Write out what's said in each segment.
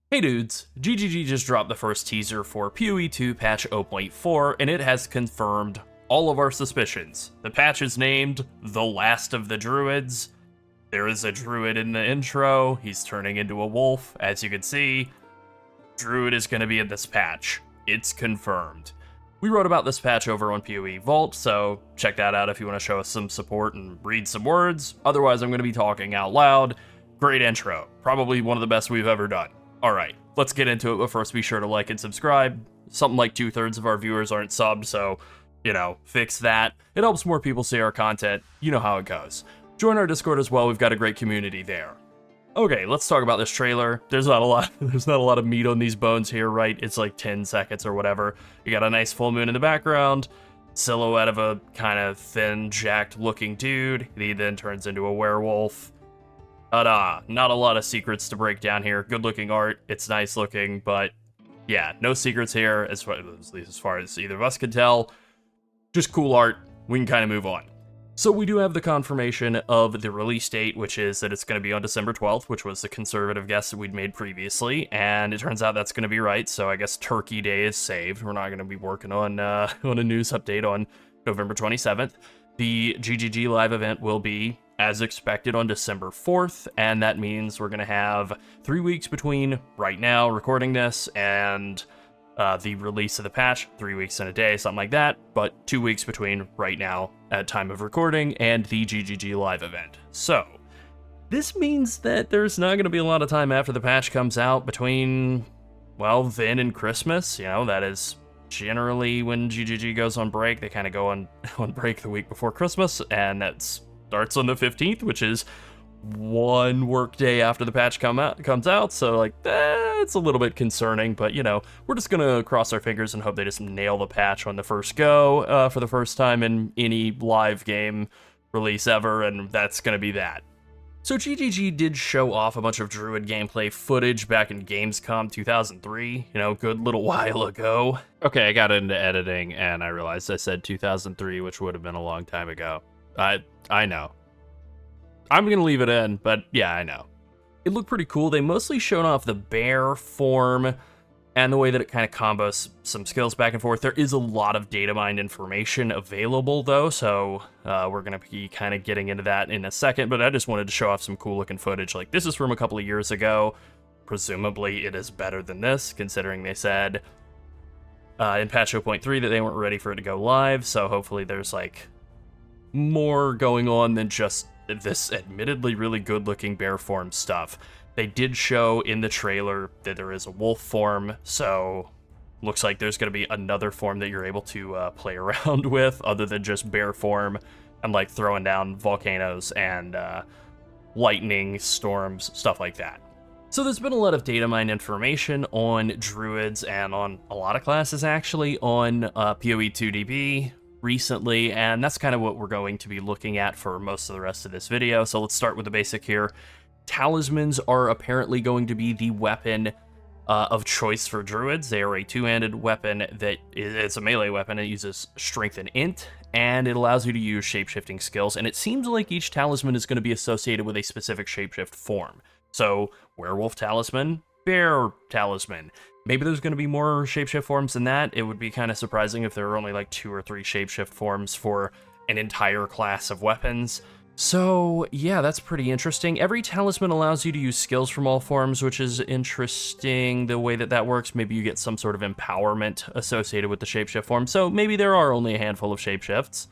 Hey dudes, GGG just dropped the first teaser for PoE 2 patch 0.4, and it has confirmed all of our suspicions. The patch is named The Last of the Druids. There is a druid in the intro, he's turning into a wolf, as you can see. Druid is going to be in this patch. It's confirmed. We wrote about this patch over on PoE Vault, so check that out if you want to show us some support and read some words. Otherwise, I'm going to be talking out loud. Great intro. Probably one of the best we've ever done. Alright, let's get into it, but first be sure to like and subscribe. Something like 2/3 of our viewers aren't subbed, so, fix that. It helps more people see our content. You know how it goes. Join our Discord as well, we've got a great community there. Okay, let's talk about this trailer. There's not a lot of meat on these bones here, right? It's like 10 seconds or whatever. You got a nice full moon in the background, silhouette of a kind of thin, jacked looking dude. He then turns into a werewolf. Ta-da! Not a lot of secrets to break down here. Good looking art, it's nice looking, but yeah, no secrets here, at least as far as either of us can tell. Just cool art, we can kind of move on. So we do have the confirmation of the release date, which is that it's going to be on December 12th, which was the conservative guess that we'd made previously, and it turns out that's going to be right, so I guess Turkey Day is saved. We're not going to be working on a news update on November 27th. The GGG live event will be, as expected, on December 4th, and that means we're going to have 3 weeks between right now recording this and the release of the patch, 3 weeks in a day, something like that, but 2 weeks between right now at time of recording and the GGG live event. So, this means that there's not going to be a lot of time after the patch comes out between, well, then and Christmas. That is generally when GGG goes on break. They kind of go on break the week before Christmas, and that's starts on the 15th, which is one work day after the patch comes out, so it's a little bit concerning, but we're just gonna cross our fingers and hope they just nail the patch on the first go for the first time in any live game release ever, and that's gonna be that. So GGG did show off a bunch of Druid gameplay footage back in Gamescom 2003, good little while ago. Okay, I got into editing and I realized I said 2003, which would have been a long time ago. I know. I'm going to leave it in, but yeah, I know. It looked pretty cool. They mostly showed off the bear form and the way that it kind of combos some skills back and forth. There is a lot of datamined information available, though, so we're going to be kind of getting into that in a second, but I just wanted to show off some cool-looking footage. This is from a couple of years ago. Presumably, it is better than this, considering they said in patch 0.3 that they weren't ready for it to go live, so hopefully there's, more going on than just this admittedly really good-looking bear form stuff. They did show in the trailer that there is a wolf form, so looks like there's going to be another form that you're able to play around with other than just bear form and throwing down volcanoes and lightning storms, stuff like that. So there's been a lot of data mine information on druids and on a lot of classes actually on PoE 2DB recently, and that's kind of what we're going to be looking at for most of the rest of this video. So let's start with the basic here. Talismans are apparently going to be the weapon of choice for druids. They are a two-handed weapon it's a melee weapon. It uses strength and int, and it allows you to use shape-shifting skills, and it seems like each talisman is going to be associated with a specific shapeshift form. So werewolf talisman, bear talisman. Maybe there's going to be more shapeshift forms than that. It would be kind of surprising if there were only 2 or 3 shapeshift forms for an entire class of weapons. So yeah, that's pretty interesting. Every talisman allows you to use skills from all forms, which is interesting the way that works. Maybe you get some sort of empowerment associated with the shapeshift form. So maybe there are only a handful of shapeshifts.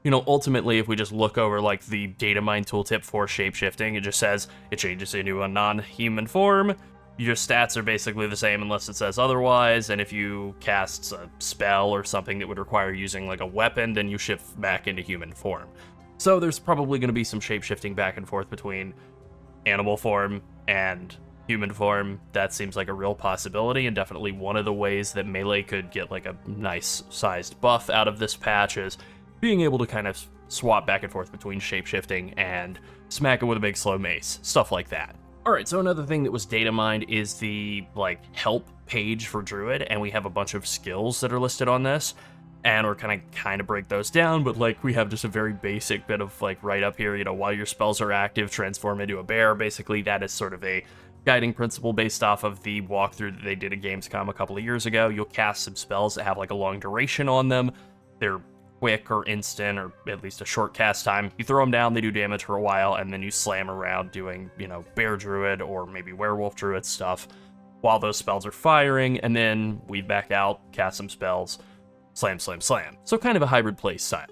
Ultimately, if we just look over the Datamined tooltip for shapeshifting, it just says it changes into a non-human form. Your stats are basically the same unless it says otherwise, and if you cast a spell or something that would require using a weapon, then you shift back into human form. So there's probably going to be some shape-shifting back and forth between animal form and human form. That seems like a real possibility, and definitely one of the ways that Melee could get a nice-sized buff out of this patch is being able to kind of swap back and forth between shape-shifting and smack it with a big slow mace, stuff like that. Alright, so another thing that was data mined is the, help page for Druid, and we have a bunch of skills that are listed on this, and we're kind of break those down, but, we have just a very basic bit of, right up here, while your spells are active, transform into a bear. Basically, that is sort of a guiding principle based off of the walkthrough that they did at Gamescom a couple of years ago. You'll cast some spells that have like a long duration on them. They're quick or instant, or at least a short cast time. You throw them down, they do damage for a while, and then you slam around doing, Bear Druid or maybe Werewolf Druid stuff while those spells are firing, and then weave back out, cast some spells, slam, slam, slam. So kind of a hybrid play style.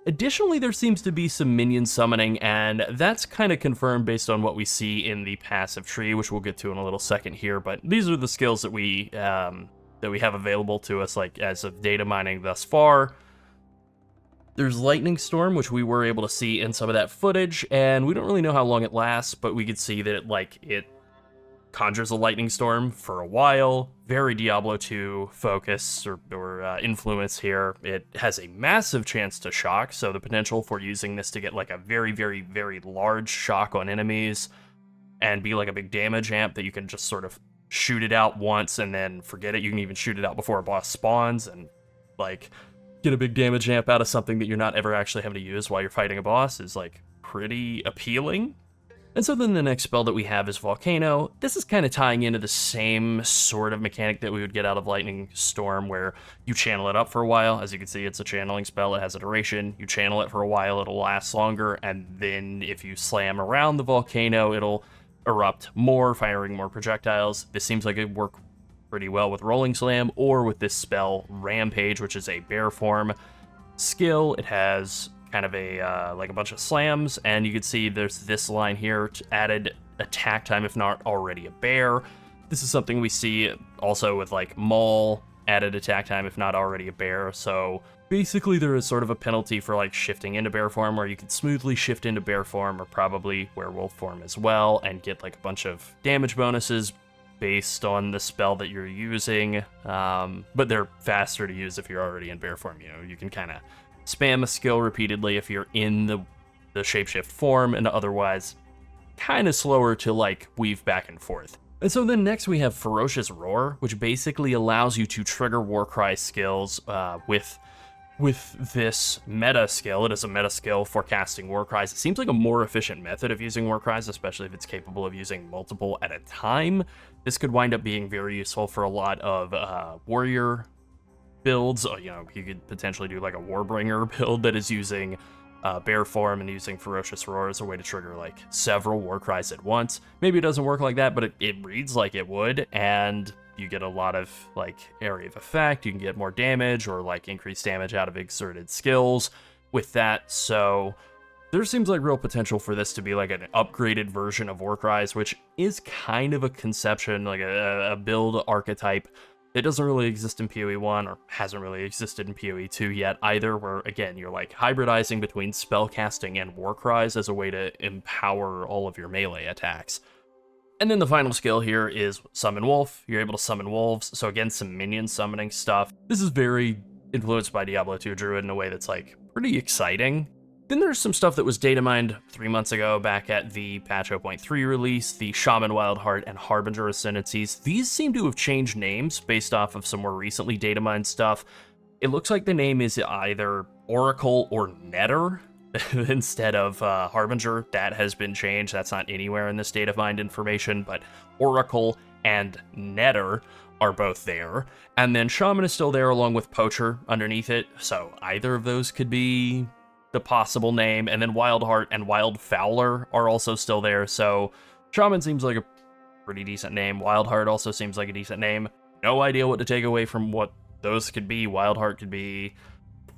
Additionally, there seems to be some minion summoning, and that's kind of confirmed based on what we see in the passive tree, which we'll get to in a little second here, but these are the skills that we have available to us, like, as of data mining thus far. There's Lightning Storm, which we were able to see in some of that footage, and we don't really know how long it lasts, but we could see that it conjures a lightning storm for a while. Very Diablo 2 focus or influence here. It has a massive chance to shock, so the potential for using this to get like a very, very, very large shock on enemies and be like a big damage amp that you can just sort of shoot it out once and then forget it. You can even shoot it out before a boss spawns and like get a big damage amp out of something that you're not ever actually having to use while you're fighting a boss is like pretty appealing. And so then the next spell that we have is Volcano. This is kind of tying into the same sort of mechanic that we would get out of Lightning Storm, where you channel it up for a while. As you can see, it's a channeling spell. It has a duration. You channel it for a while, it'll last longer, and then if you slam around the volcano, it'll erupt more, firing more projectiles. This seems like it'd work pretty well with Rolling Slam, or with this spell, Rampage, which is a bear form skill. It has kind of a like a bunch of slams, and you can see there's this line here, added attack time if not already a bear. This is something we see also with like Maul, added attack time if not already a bear. So basically there is sort of a penalty for like shifting into bear form, where you can smoothly shift into bear form or probably werewolf form as well and get like a bunch of damage bonuses based on the spell that you're using, but they're faster to use if you're already in bear form. You can kind of spam a skill repeatedly if you're in the shapeshift form, and otherwise kind of slower to like weave back and forth. And so then next we have Ferocious Roar, which basically allows you to trigger Warcry skills with this meta skill. It is a meta skill for casting Warcries. It seems like a more efficient method of using Warcries, especially if it's capable of using multiple at a time. This could wind up being very useful for a lot of warrior builds. You could potentially do like a Warbringer build that is using bear form and using Ferocious Roar as a way to trigger like several Warcries at once. Maybe it doesn't work like that, but it reads like it would, and you get a lot of like area of effect. You can get more damage or like increased damage out of exerted skills with that. So there seems like real potential for this to be like an upgraded version of Warcries, which is kind of a conception, like a build archetype that doesn't really exist in PoE 1 or hasn't really existed in PoE 2 yet either, where again, you're like hybridizing between spellcasting and Warcries as a way to empower all of your melee attacks. And then the final skill here is Summon Wolf. You're able to summon wolves, so again, some minion summoning stuff. This is very influenced by Diablo 2 Druid in a way that's like pretty exciting. Then there's some stuff that was data mined 3 months ago back at the patch 0.3 release, the Shaman Wildheart and Harbinger Ascendancies. These seem to have changed names based off of some more recently data mined stuff. It looks like the name is either Oracle or Netter instead of Harbinger. That has been changed. That's not anywhere in this data mined information, but Oracle and Netter are both there. And then Shaman is still there along with Poacher underneath it, so either of those could be the possible name. And then Wildheart and Wildfowler are also still there, so Shaman seems like a pretty decent name. Wildheart also seems like a decent name. No idea what to take away from what those could be. Wildheart could be,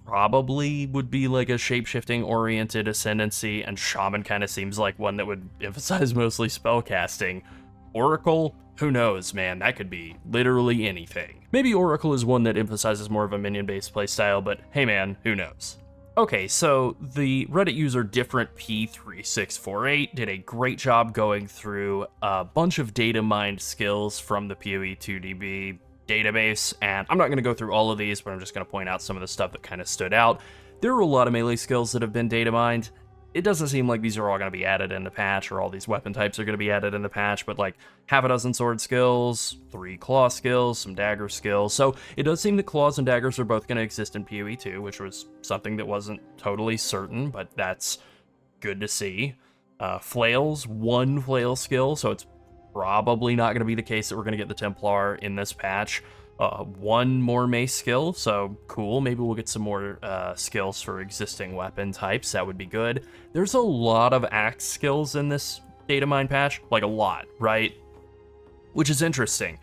probably would be like a shape-shifting oriented ascendancy, and Shaman kind of seems like one that would emphasize mostly spellcasting. Oracle, who knows, man, that could be literally anything. Maybe Oracle is one that emphasizes more of a minion-based playstyle, but hey man, who knows? Okay, so the Reddit user DifferentP3648 did a great job going through a bunch of data mined skills from the PoE 2DB database, and I'm not going to go through all of these, but I'm just going to point out some of the stuff that kind of stood out. There are a lot of melee skills that have been data mined. It doesn't seem like these are all going to be added in the patch, or all these weapon types are going to be added in the patch, but like half a dozen sword skills, 3 claw skills, some dagger skills. So it does seem that claws and daggers are both going to exist in PoE 2, which was something that wasn't totally certain, but that's good to see. Flails, 1 flail skill, so it's probably not going to be the case that we're going to get the Templar in this patch. One more mace skill, so cool. Maybe we'll get some more skills for existing weapon types. That would be good. There's a lot of axe skills in this Datamined patch, like a lot, right? Which is interesting.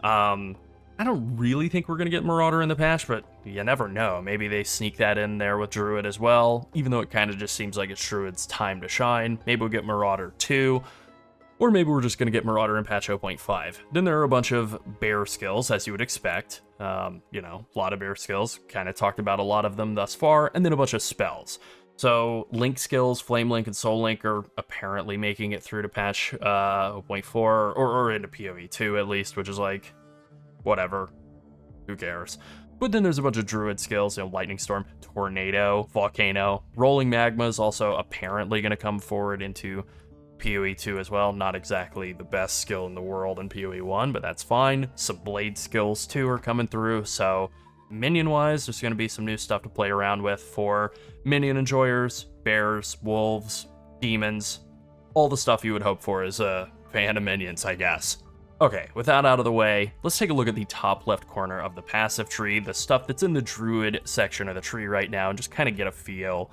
I don't really think we're going to get Marauder in the patch, but you never know. Maybe they sneak that in there with Druid as well, even though it kind of just seems like it's Druid's time to shine. Maybe we'll get Marauder too. Or maybe we're just going to get Marauder in patch 0.5. Then there are a bunch of bear skills, as you would expect. You know, a lot of bear skills. Kind of talked about a lot of them thus far. And then a bunch of spells. So Link skills, Flame Link and Soul Link are apparently making it through to patch 0.4 or into PoE 2 at least, which is like, whatever. Who cares? But then there's a bunch of Druid skills, you know, Lightning Storm, Tornado, Volcano. Rolling Magma is also apparently going to come forward into PoE 2 as well. Not exactly the best skill in the world in PoE 1, but that's fine. Some Blade skills too are coming through, so minion-wise, there's going to be some new stuff to play around with for minion enjoyers, bears, wolves, demons, all the stuff you would hope for as a fan of minions, I guess. Okay, with that out of the way, let's take a look at the top left corner of the passive tree, the stuff that's in the Druid section of the tree right now, and just kind of get a feel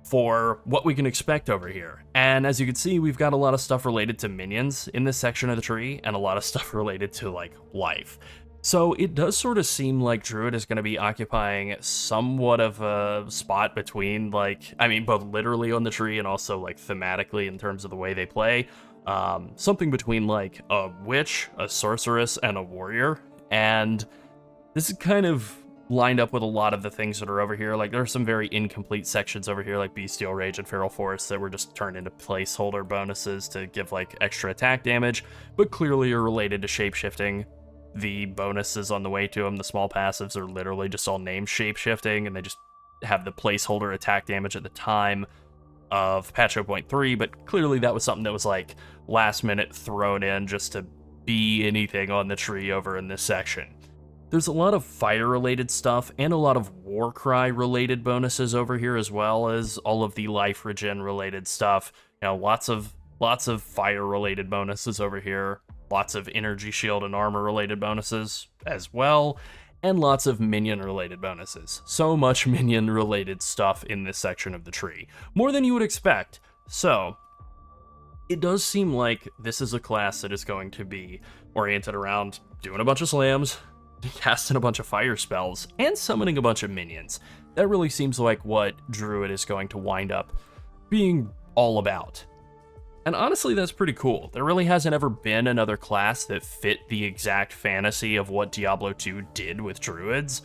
for what we can expect over here. And as you can see, we've got a lot of stuff related to minions in this section of the tree, and a lot of stuff related to, like, life. So it does sort of seem like Druid is going to be occupying somewhat of a spot between, like, I mean, both literally on the tree and also, like, thematically in terms of the way they play. Something between, like, a witch, a sorceress, and a warrior. And this is kind of lined up with a lot of the things that are over here. Like, there are some very incomplete sections over here, like Bestial Rage and Feral Forest, that were just turned into placeholder bonuses to give, like, extra attack damage, but clearly are related to shapeshifting. The bonuses on the way to them, the small passives, are literally just all named shapeshifting, and they just have the placeholder attack damage at the time of patch 0.3, but clearly that was something that was, like, last minute thrown in just to be anything on the tree over in this section. There's a lot of fire-related stuff and a lot of Warcry-related bonuses over here, as well as all of the life regen-related stuff. You know, lots of fire-related bonuses over here, lots of energy shield and armor-related bonuses as well, and lots of minion-related bonuses. So much minion-related stuff in this section of the tree. More than you would expect. So it does seem like this is a class that is going to be oriented around doing a bunch of slams, casting a bunch of fire spells, and summoning a bunch of minions. That really seems like what Druid is going to wind up being all about. And honestly, that's pretty cool. There really hasn't ever been another class that fit the exact fantasy of what Diablo 2 did with Druids,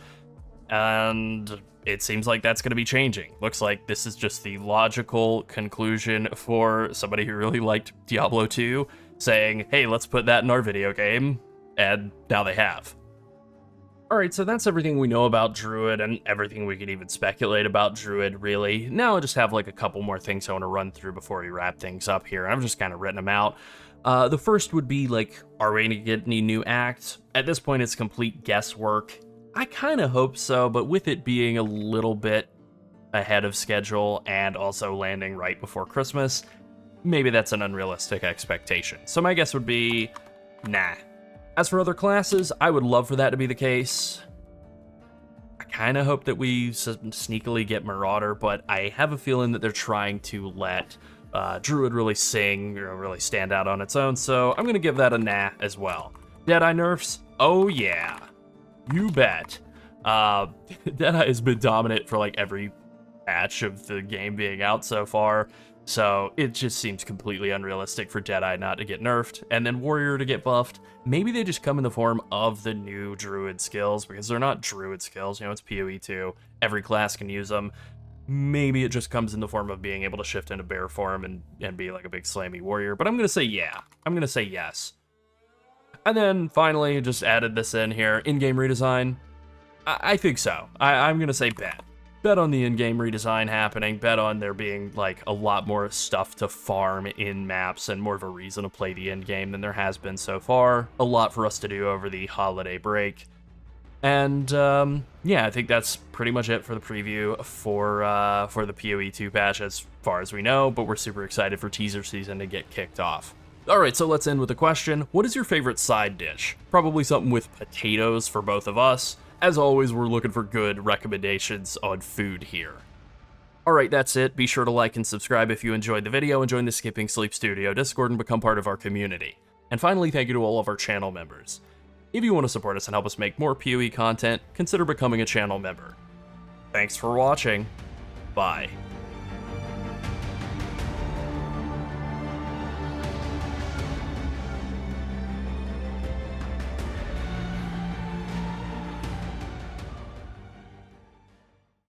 and it seems like that's going to be changing. Looks like this is just the logical conclusion for somebody who really liked Diablo 2, saying, hey, let's put that in our video game, and now they have. Alright, so that's everything we know about Druid, and everything we could even speculate about Druid, really. Now I just have, like, a couple more things I want to run through before we wrap things up here, and I've just kind of written them out. The first would be, like, are we going to get any new acts? At this point, it's complete guesswork. I kind of hope so, but with it being a little bit ahead of schedule and also landing right before Christmas, maybe that's an unrealistic expectation. So my guess would be, nah. As for other classes, I would love for that to be the case. I kind of hope that we sneakily get Marauder, but I have a feeling that they're trying to let Druid really sing, or really stand out on its own, so I'm going to give that a nah as well. Deadeye nerfs? Oh yeah. You bet. Deadeye has been dominant for, like, every patch of the game being out so far, so it just seems completely unrealistic for Deadeye not to get nerfed, and then Warrior to get buffed. Maybe they just come in the form of the new Druid skills, because they're not Druid skills, you know, it's PoE 2, every class can use them. Maybe it just comes in the form of being able to shift into bear form and be like a big slammy warrior, but I'm going to say yeah. I'm going to say yes. And then finally, just added this in here, in-game redesign. I think so. I'm going to say bet. Bet on the in-game redesign happening, bet on there being, like, a lot more stuff to farm in maps and more of a reason to play the end-game than there has been so far. A lot for us to do over the holiday break. And, yeah, I think that's pretty much it for the preview for the PoE 2 patch as far as we know, but we're super excited for teaser season to get kicked off. Alright, so let's end with a question. What is your favorite side dish? Probably something with potatoes for both of us. As always, we're looking for good recommendations on food here. Alright, that's it. Be sure to like and subscribe if you enjoyed the video, and join the Skipping Sleep Studio Discord and become part of our community. And finally, thank you to all of our channel members. If you want to support us and help us make more PoE content, consider becoming a channel member. Thanks for watching. Bye.